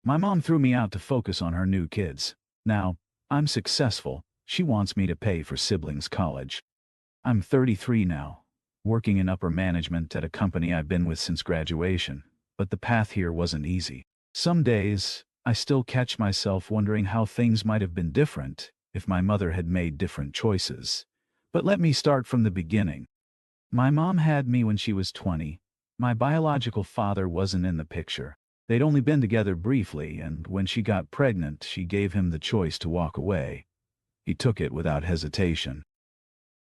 My mom threw me out to focus on her new kids. Now, I'm successful. She wants me to pay for siblings' college. I'm 33 now, working in upper management at a company I've been with since graduation, but the path here wasn't easy. Some days, I still catch myself wondering how things might have been different if my mother had made different choices. But let me start from the beginning. My mom had me when she was 20. My biological father wasn't in the picture. They'd only been together briefly, and when she got pregnant, she gave him the choice to walk away. He took it without hesitation.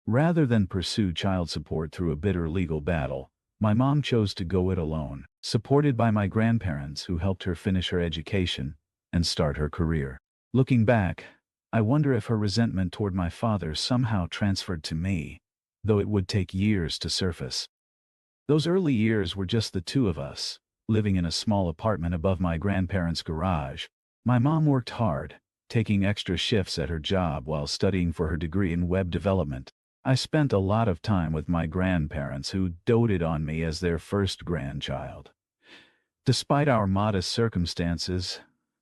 Rather than pursue child support through a bitter legal battle, my mom chose to go it alone, supported by my grandparents who helped her finish her education and start her career. Looking back, I wonder if her resentment toward my father somehow transferred to me, though it would take years to surface. Those early years were just the two of us, living in a small apartment above my grandparents' garage. My mom worked hard, taking extra shifts at her job while studying for her degree in web development. I spent a lot of time with my grandparents who doted on me as their first grandchild. Despite our modest circumstances,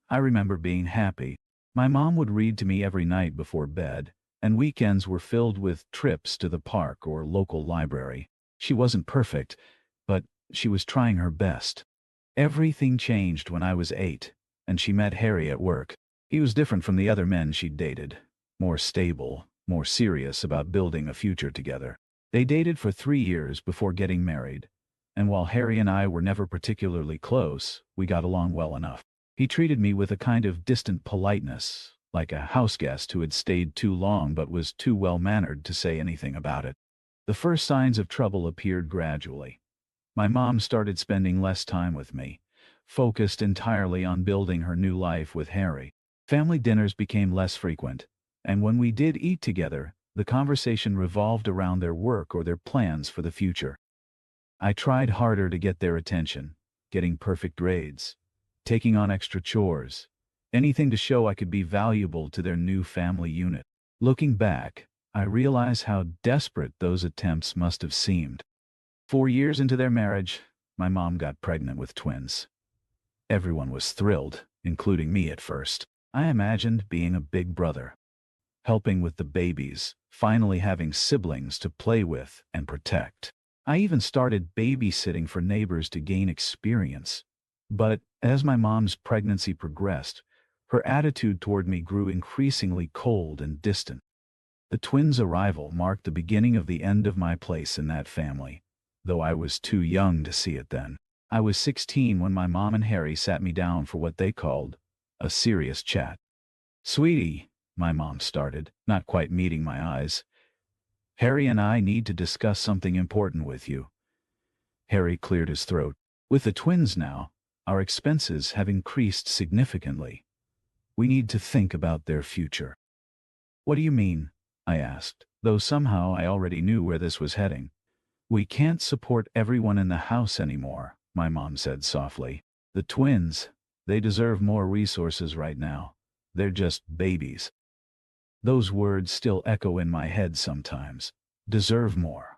I remember being happy. My mom would read to me every night before bed, and weekends were filled with trips to the park or local library. She wasn't perfect, but she was trying her best. Everything changed when I was 8, and she met Harry at work. He was different from the other men she'd dated, more stable, more serious about building a future together. They dated for 3 years before getting married, and while Harry and I were never particularly close, we got along well enough. He treated me with a kind of distant politeness, like a houseguest who had stayed too long but was too well-mannered to say anything about it. The first signs of trouble appeared gradually. My mom started spending less time with me, focused entirely on building her new life with Harry. Family dinners became less frequent, and when we did eat together, the conversation revolved around their work or their plans for the future. I tried harder to get their attention, getting perfect grades, taking on extra chores, anything to show I could be valuable to their new family unit. Looking back, I realize how desperate those attempts must have seemed. 4 years into their marriage, my mom got pregnant with twins. Everyone was thrilled, including me at first. I imagined being a big brother, helping with the babies, finally having siblings to play with and protect. I even started babysitting for neighbors to gain experience. But as my mom's pregnancy progressed, her attitude toward me grew increasingly cold and distant. The twins' arrival marked the beginning of the end of my place in that family, though I was too young to see it then. I was 16 when my mom and Harry sat me down for what they called a serious chat. "Sweetie," my mom started, not quite meeting my eyes, "Harry and I need to discuss something important with you." Harry cleared his throat. "With the twins now, our expenses have increased significantly. We need to think about their future." "What do you mean?" I asked, though somehow I already knew where this was heading. "We can't support everyone in the house anymore," my mom said softly. "The twins, they deserve more resources right now. They're just babies." Those words still echo in my head sometimes. Deserve more.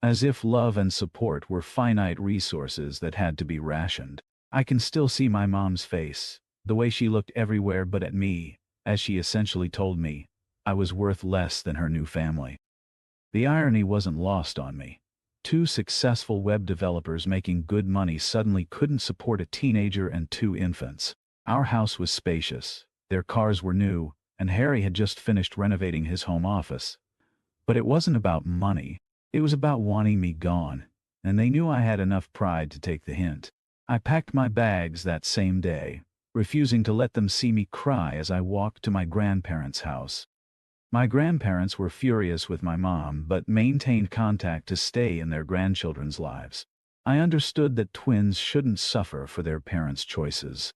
As if love and support were finite resources that had to be rationed. I can still see my mom's face, the way she looked everywhere but at me, as she essentially told me I was worth less than her new family. The irony wasn't lost on me. 2 successful web developers making good money suddenly couldn't support a teenager and 2 infants. Our house was spacious, their cars were new, and Harry had just finished renovating his home office. But it wasn't about money. It was about wanting me gone, and they knew I had enough pride to take the hint. I packed my bags that same day, refusing to let them see me cry as I walked to my grandparents' house. My grandparents were furious with my mom but maintained contact to stay in their grandchildren's lives. I understood that twins shouldn't suffer for their parents' choices.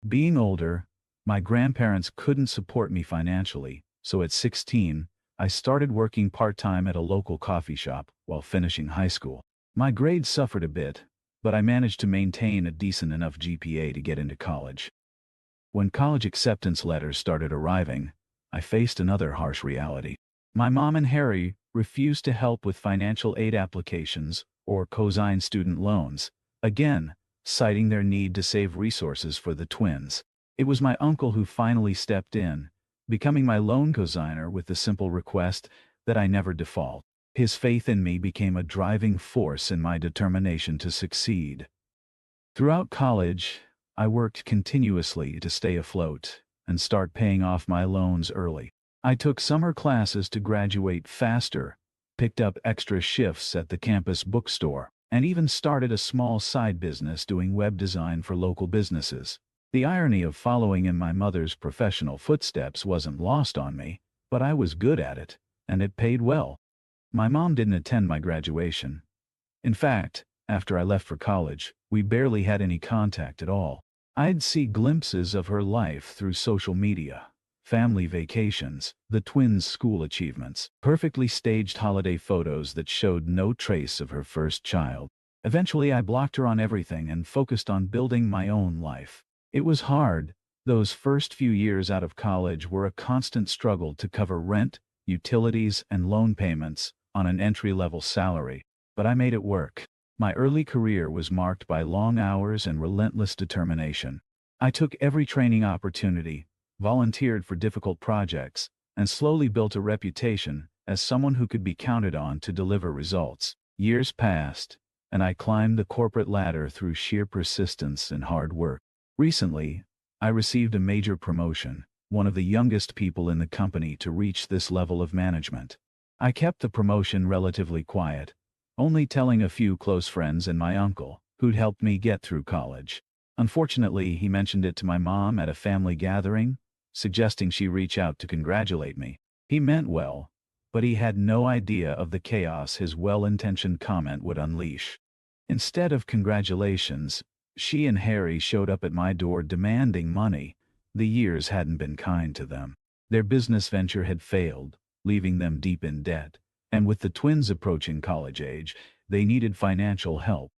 Being older, my grandparents couldn't support me financially, so at 16, I started working part-time at a local coffee shop while finishing high school. My grades suffered a bit, but I managed to maintain a decent enough GPA to get into college. When college acceptance letters started arriving, I faced another harsh reality. My mom and Harry refused to help with financial aid applications or cosign student loans. Again, citing their need to save resources for the twins. It was my uncle who finally stepped in, becoming my loan cosigner with the simple request that I never default. His faith in me became a driving force in my determination to succeed. Throughout college, I worked continuously to stay afloat and start paying off my loans early. I took summer classes to graduate faster, picked up extra shifts at the campus bookstore, and even started a small side business doing web design for local businesses. The irony of following in my mother's professional footsteps wasn't lost on me, but I was good at it, and it paid well. My mom didn't attend my graduation. In fact, after I left for college, we barely had any contact at all. I'd see glimpses of her life through social media, family vacations, the twins' school achievements, perfectly staged holiday photos that showed no trace of her first child. Eventually, I blocked her on everything and focused on building my own life. It was hard. Those first few years out of college were a constant struggle to cover rent, utilities, and loan payments on an entry-level salary, but I made it work. My early career was marked by long hours and relentless determination. I took every training opportunity, volunteered for difficult projects, and slowly built a reputation as someone who could be counted on to deliver results. Years passed, and I climbed the corporate ladder through sheer persistence and hard work. Recently, I received a major promotion, one of the youngest people in the company to reach this level of management. I kept the promotion relatively quiet, only telling a few close friends and my uncle, who'd helped me get through college. Unfortunately, he mentioned it to my mom at a family gathering, suggesting she reach out to congratulate me. He meant well, but he had no idea of the chaos his well-intentioned comment would unleash. Instead of congratulations, she and Harry showed up at my door demanding money. The years hadn't been kind to them. Their business venture had failed, leaving them deep in debt, and with the twins approaching college age, they needed financial help.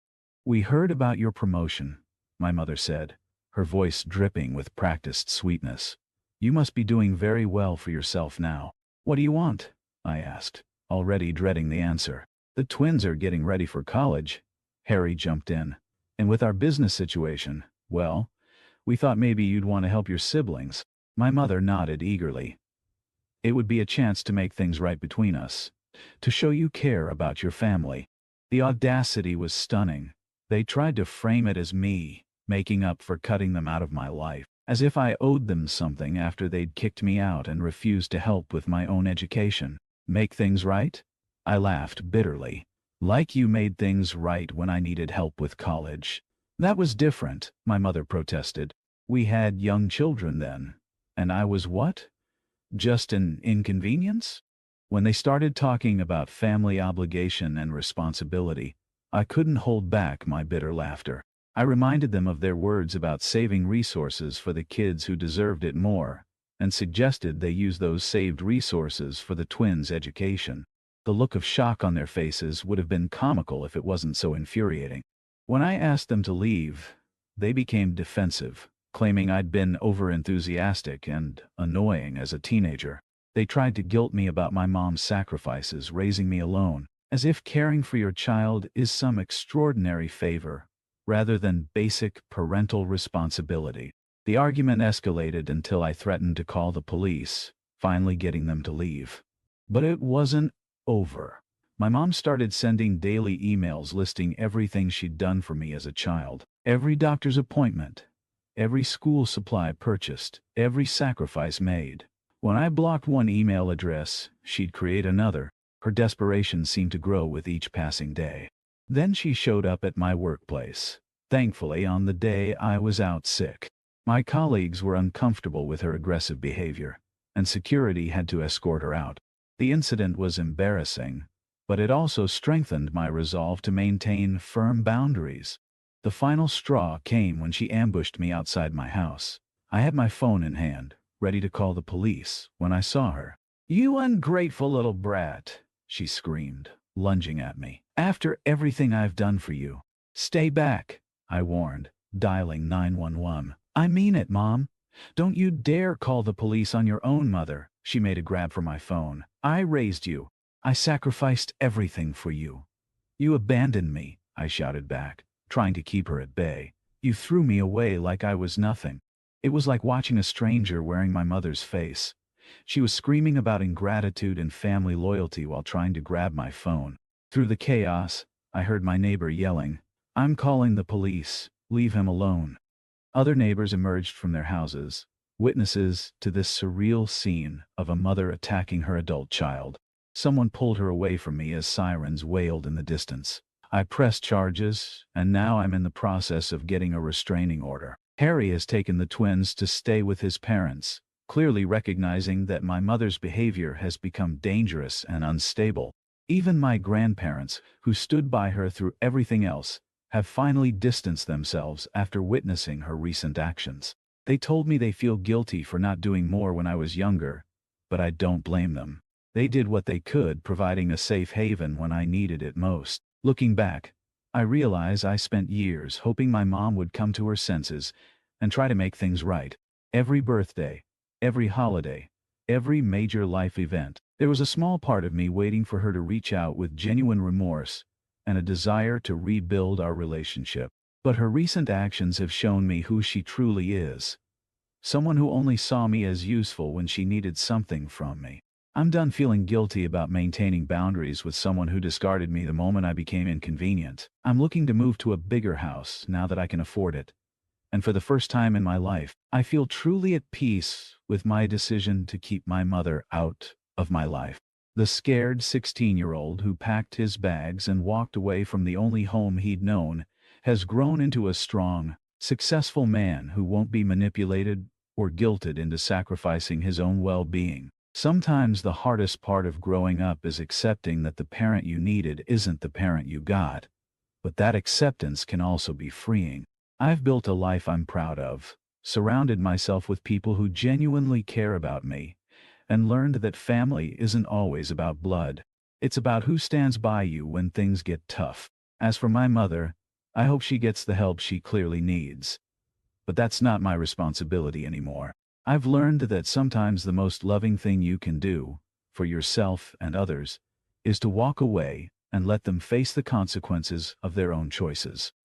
"We heard about your promotion," my mother said, her voice dripping with practiced sweetness. "You must be doing very well for yourself now." "What do you want?" I asked, already dreading the answer. "The twins are getting ready for college," Harry jumped in. "And with our business situation, well, we thought maybe you'd want to help your siblings." My mother nodded eagerly. "It would be a chance to make things right between us, to show you care about your family." The audacity was stunning. They tried to frame it as me making up for cutting them out of my life, as if I owed them something after they'd kicked me out and refused to help with my own education. "Make things right?" I laughed bitterly. "Like you made things right when I needed help with college." "That was different," my mother protested. "We had young children then. And I was what? Just an inconvenience?" When they started talking about family obligation and responsibility, I couldn't hold back my bitter laughter. I reminded them of their words about saving resources for the kids who deserved it more, and suggested they use those saved resources for the twins' education. The look of shock on their faces would have been comical if it wasn't so infuriating. When I asked them to leave, they became defensive, claiming I'd been overenthusiastic and annoying as a teenager. They tried to guilt me about my mom's sacrifices raising me alone, as if caring for your child is some extraordinary favor, rather than basic parental responsibility. The argument escalated until I threatened to call the police, finally getting them to leave. But it wasn't over. My mom started sending daily emails listing everything she'd done for me as a child. Every doctor's appointment, every school supply purchased, every sacrifice made. When I blocked one email address, she'd create another. Her desperation seemed to grow with each passing day. Then she showed up at my workplace, thankfully on the day I was out sick. My colleagues were uncomfortable with her aggressive behavior, and security had to escort her out. The incident was embarrassing, but it also strengthened my resolve to maintain firm boundaries. The final straw came when she ambushed me outside my house. I had my phone in hand, ready to call the police, when I saw her. "You ungrateful little brat," she screamed, lunging at me. "After everything I've done for you." "Stay back," I warned, dialing 911. "I mean it, Mom. Don't you dare call the police on your own mother." She made a grab for my phone. "I raised you. I sacrificed everything for you. You abandoned me," I shouted back, trying to keep her at bay. You threw me away like I was nothing. It was like watching a stranger wearing my mother's face. She was screaming about ingratitude and family loyalty while trying to grab my phone. Through the chaos, I heard my neighbor yelling, "I'm calling the police. Leave him alone." Other neighbors emerged from their houses, witnesses to this surreal scene of a mother attacking her adult child. Someone pulled her away from me as sirens wailed in the distance. I pressed charges, and now I'm in the process of getting a restraining order. Harry has taken the twins to stay with his parents, clearly recognizing that my mother's behavior has become dangerous and unstable. Even my grandparents, who stood by her through everything else, have finally distanced themselves after witnessing her recent actions. They told me they feel guilty for not doing more when I was younger, but I don't blame them. They did what they could, providing a safe haven when I needed it most. Looking back, I realize I spent years hoping my mom would come to her senses and try to make things right. Every birthday, every holiday, every major life event, there was a small part of me waiting for her to reach out with genuine remorse and a desire to rebuild our relationship. But her recent actions have shown me who she truly is. Someone who only saw me as useful when she needed something from me. I'm done feeling guilty about maintaining boundaries with someone who discarded me the moment I became inconvenient. I'm looking to move to a bigger house now that I can afford it. And for the first time in my life, I feel truly at peace with my decision to keep my mother out of my life. The scared 16-year-old who packed his bags and walked away from the only home he'd known has grown into a strong, successful man who won't be manipulated or guilted into sacrificing his own well-being. Sometimes the hardest part of growing up is accepting that the parent you needed isn't the parent you got, but that acceptance can also be freeing. I've built a life I'm proud of, surrounded myself with people who genuinely care about me, and learned that family isn't always about blood. It's about who stands by you when things get tough. As for my mother, I hope she gets the help she clearly needs. But that's not my responsibility anymore. I've learned that sometimes the most loving thing you can do, for yourself and others, is to walk away and let them face the consequences of their own choices.